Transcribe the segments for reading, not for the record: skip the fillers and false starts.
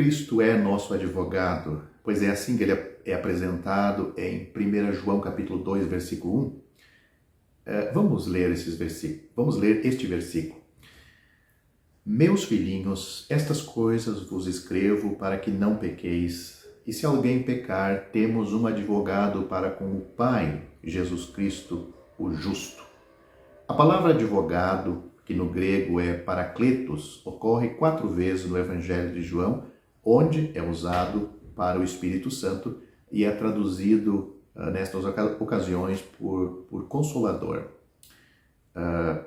Cristo é nosso advogado? Pois é assim que ele é apresentado em 1 João capítulo 2, versículo 1. Vamos ler esses versículos. Vamos ler este versículo. Meus filhinhos, estas coisas vos escrevo para que não pequeis. E se alguém pecar, temos um advogado para com o Pai, Jesus Cristo, o justo. A palavra advogado, que no grego é parakletos, ocorre 4 vezes no Evangelho de João, onde é usado para o Espírito Santo e é traduzido nestas ocasiões por consolador.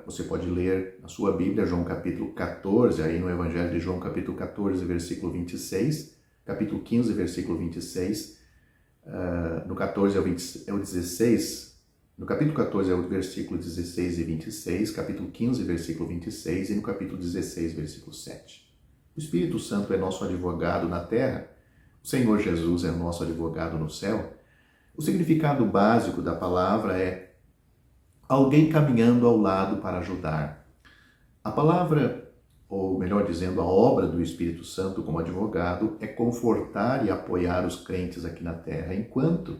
Você pode ler na sua Bíblia, João capítulo 14, aí no Evangelho de João capítulo 14, versículo 26, capítulo 15, versículo 26, no 14 é o 16, no capítulo 14 é o versículo 16 e 26, capítulo 15, versículo 26 e no capítulo 16, versículo 7. O Espírito Santo é nosso advogado na terra, o Senhor Jesus é nosso advogado no céu. O significado básico da palavra é alguém caminhando ao lado para ajudar. A palavra, ou melhor dizendo, a obra do Espírito Santo como advogado é confortar e apoiar os crentes aqui na terra, enquanto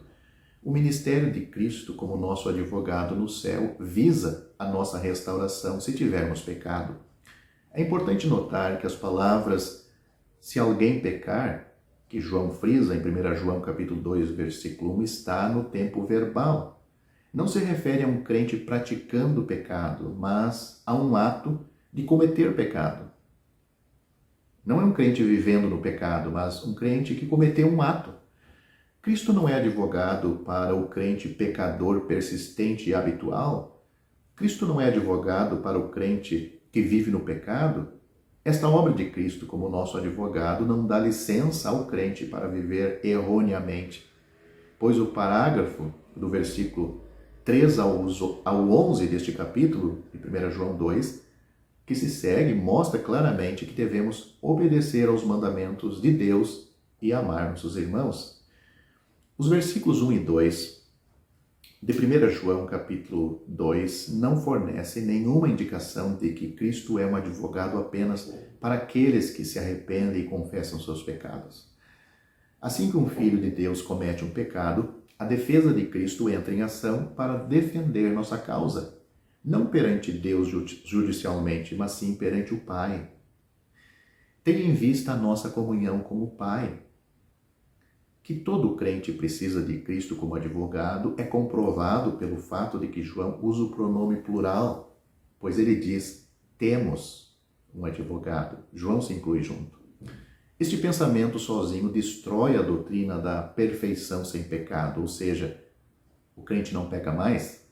o ministério de Cristo como nosso advogado no céu visa a nossa restauração se tivermos pecado. É importante notar que as palavras se alguém pecar, que João frisa em 1 João capítulo 2, versículo 1, está no tempo verbal. Não se refere a um crente praticando pecado, mas a um ato de cometer pecado. Não é um crente vivendo no pecado, mas um crente que cometeu um ato. Cristo não é advogado para o crente pecador persistente e habitual. Cristo não é advogado para o crente que vive no pecado. Esta obra de Cristo como nosso advogado não dá licença ao crente para viver erroneamente, pois o parágrafo do versículo 3 ao 11 deste capítulo, de 1 João 2, que se segue, mostra claramente que devemos obedecer aos mandamentos de Deus e amar nossos irmãos. Os versículos 1 e 2 de 1 João capítulo 2 não fornecem nenhuma indicação de que Cristo é um advogado apenas para aqueles que se arrependem e confessam seus pecados. Assim que um filho de Deus comete um pecado, a defesa de Cristo entra em ação para defender nossa causa, não perante Deus judicialmente, mas sim perante o Pai. Tenha em vista a nossa comunhão com o Pai. Que todo crente precisa de Cristo como advogado é comprovado pelo fato de que João usa o pronome plural, pois ele diz, temos um advogado. João se inclui junto. Este pensamento sozinho destrói a doutrina da perfeição sem pecado, ou seja, o crente não peca mais.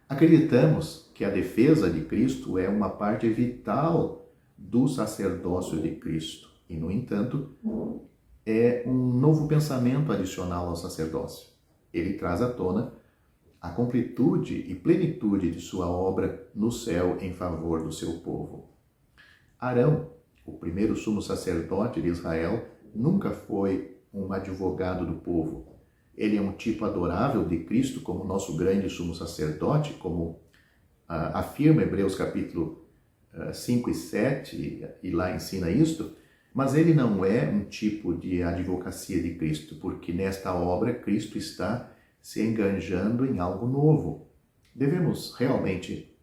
Acreditamos que a defesa de Cristo é uma parte vital do sacerdócio de Cristo e, no entanto, é um novo pensamento adicional ao sacerdócio. Ele traz à tona a completude e plenitude de sua obra no céu em favor do seu povo. Arão, o primeiro sumo sacerdote de Israel, nunca foi um advogado do povo. Ele é um tipo adorável de Cristo como nosso grande sumo sacerdote, como afirma Hebreus capítulo 5 e 7, e lá ensina isto, mas ele não é um tipo de advocacia de Cristo, porque nesta obra Cristo está se enganjando em algo novo. Devemos realmente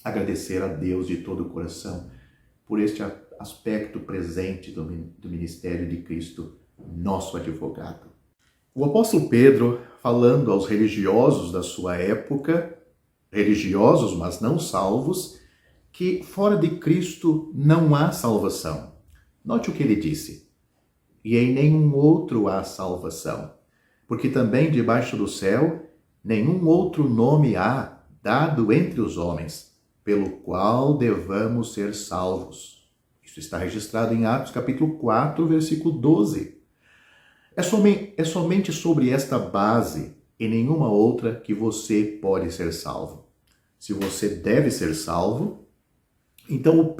agradecer a Deus de todo o coração por este aspecto presente do ministério de Cristo, nosso advogado. O apóstolo Pedro, falando aos religiosos da sua época, religiosos, mas não salvos, que fora de Cristo não há salvação. Note o que ele disse. E em nenhum outro há salvação, porque também debaixo do céu nenhum outro nome há dado entre os homens, pelo qual devamos ser salvos. Isso está registrado em Atos capítulo 4, versículo 12. É somente sobre esta base e nenhuma outra que você pode ser salvo. Se você deve ser salvo, então o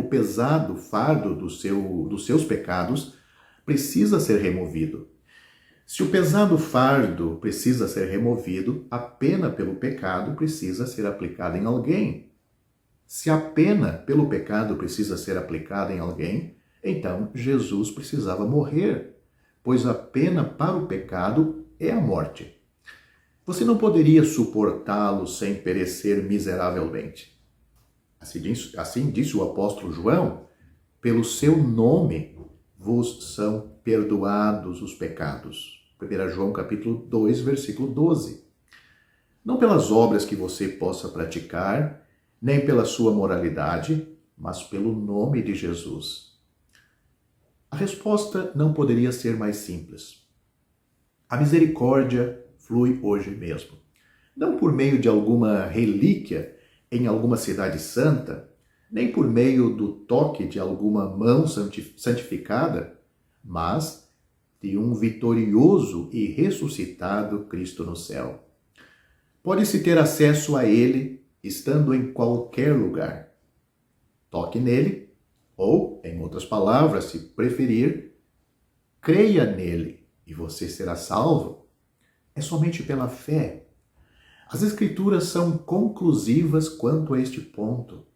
pesado fardo dos seus pecados precisa ser removido. Se o pesado fardo precisa ser removido, a pena pelo pecado precisa ser aplicada em alguém. Se a pena pelo pecado precisa ser aplicada em alguém, Então Jesus precisava morrer, pois a pena para o pecado é a morte. Você não poderia suportá-lo sem perecer miseravelmente. Assim disse o apóstolo João: pelo seu nome vos são perdoados os pecados. 1 João capítulo 2, versículo 12. Não pelas obras que você possa praticar, nem pela sua moralidade, mas pelo nome de Jesus. A resposta não poderia ser mais simples. A misericórdia flui hoje mesmo. Não por meio de alguma relíquia em alguma cidade santa, nem por meio do toque de alguma mão santificada, mas de um vitorioso e ressuscitado Cristo no céu. Pode-se ter acesso a Ele estando em qualquer lugar. Toque nele, ou, em outras palavras, se preferir, creia nele e você será salvo. É somente pela fé. As Escrituras são conclusivas quanto a este ponto.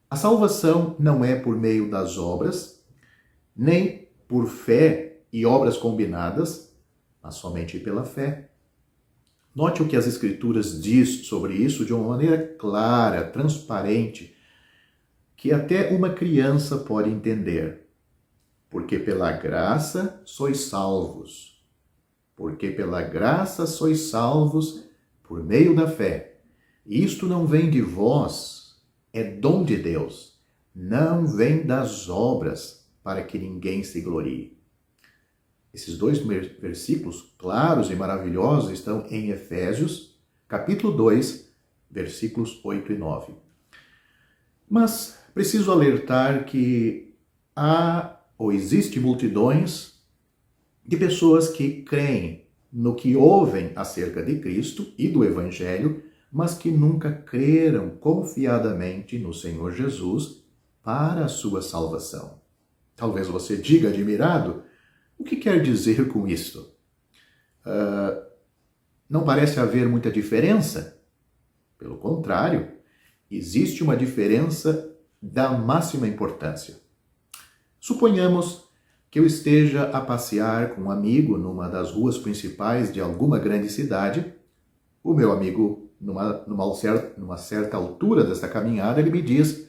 A salvação não é por meio das obras, nem por fé e obras combinadas, mas somente pela fé. Note o que as Escrituras diz sobre isso de uma maneira clara, transparente, que até uma criança pode entender. Porque pela graça sois salvos. Porque pela graça sois salvos por meio da fé. Isto não vem de vós, é dom de Deus. Não vem das obras, para que ninguém se glorie. Esses dois versículos claros e maravilhosos estão em Efésios, capítulo 2, versículos 8 e 9. Mas preciso alertar que há ou existe multidões de pessoas que creem no que ouvem acerca de Cristo e do Evangelho, mas que nunca creram confiadamente no Senhor Jesus para a sua salvação. Talvez você diga admirado: o que quer dizer com isto? Não parece haver muita diferença? Pelo contrário, existe uma diferença da máxima importância. Suponhamos que eu esteja a passear com um amigo numa das ruas principais de alguma grande cidade. O meu amigo, numa certa altura desta caminhada, ele me diz: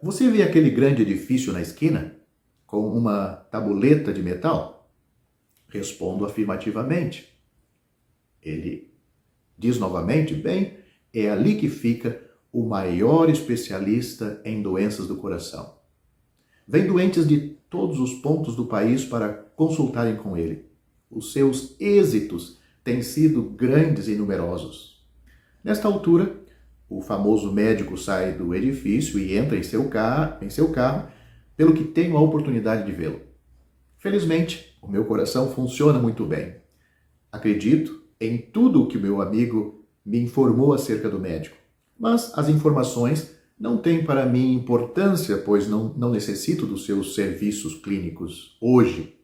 você vê aquele grande edifício na esquina, com uma tabuleta de metal? Respondo afirmativamente. Ele diz novamente: bem, é ali que fica o maior especialista em doenças do coração. Vem doentes de todos os pontos do país para consultarem com ele. Os seus êxitos têm sido grandes e numerosos. Nesta altura, o famoso médico sai do edifício e entra em seu carro, pelo que tenho a oportunidade de vê-lo. Felizmente, o meu coração funciona muito bem. Acredito em tudo o que o meu amigo me informou acerca do médico, mas as informações não têm para mim importância, pois não necessito dos seus serviços clínicos hoje.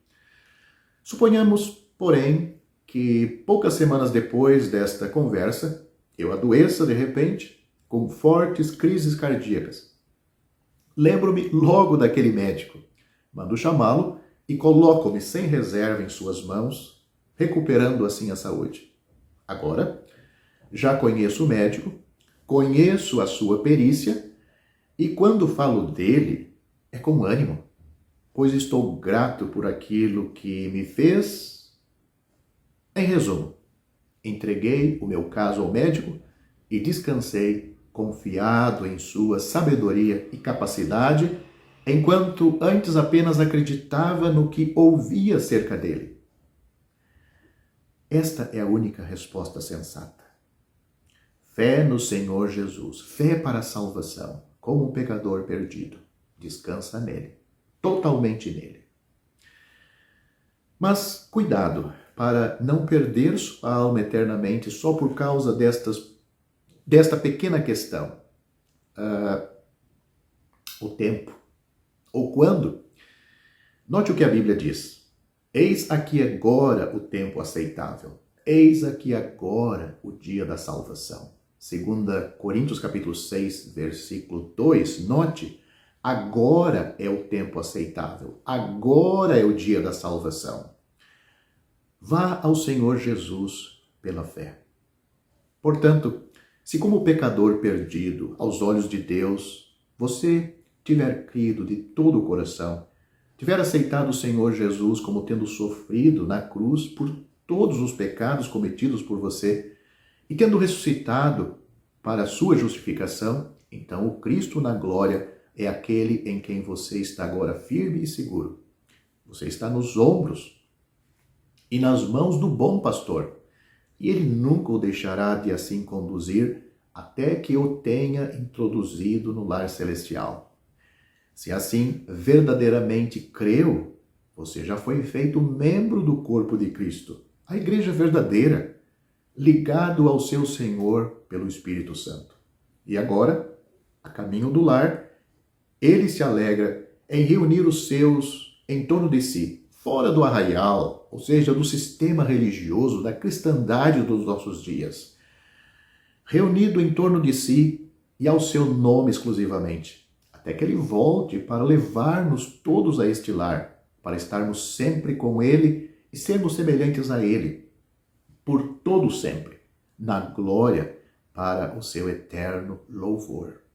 Suponhamos, porém, que poucas semanas depois desta conversa, eu adoeça de repente com fortes crises cardíacas. Lembro-me logo daquele médico. Mando chamá-lo e coloco-me sem reserva em suas mãos, recuperando assim a saúde. Agora, já conheço o médico, conheço a sua perícia e quando falo dele, é com ânimo, pois estou grato por aquilo que me fez. Em resumo, entreguei o meu caso ao médico e descansei confiado em sua sabedoria e capacidade, enquanto antes apenas acreditava no que ouvia acerca dele. Esta é a única resposta sensata. Fé no Senhor Jesus, fé para a salvação, como um pecador perdido. Descansa nele, totalmente nele. Mas cuidado para não perder sua alma eternamente só por causa desta pequena questão. O tempo. Ou quando? Note o que a Bíblia diz. Eis aqui agora o tempo aceitável. Eis aqui agora o dia da salvação. 2 Coríntios capítulo 6, versículo 2, note, Agora é o tempo aceitável. Agora é o dia da salvação. Vá ao Senhor Jesus pela fé. Portanto, se como pecador perdido aos olhos de Deus, você tiver crido de todo o coração, tiver aceitado o Senhor Jesus como tendo sofrido na cruz por todos os pecados cometidos por você e tendo ressuscitado para a sua justificação, então o Cristo na glória é aquele em quem você está agora firme e seguro. Você está nos ombros e nas mãos do bom pastor, e ele nunca o deixará de assim conduzir até que o tenha introduzido no lar celestial. Se assim verdadeiramente creu, você já foi feito membro do corpo de Cristo, a igreja verdadeira, ligado ao seu Senhor pelo Espírito Santo. E agora, a caminho do lar, ele se alegra em reunir os seus em torno de si, fora do arraial, ou seja, do sistema religioso, da cristandade dos nossos dias. Reunido em torno de si e ao seu nome exclusivamente, até que ele volte para levar-nos todos a este lar, para estarmos sempre com ele e sermos semelhantes a ele, por todo sempre, na glória, para o seu eterno louvor.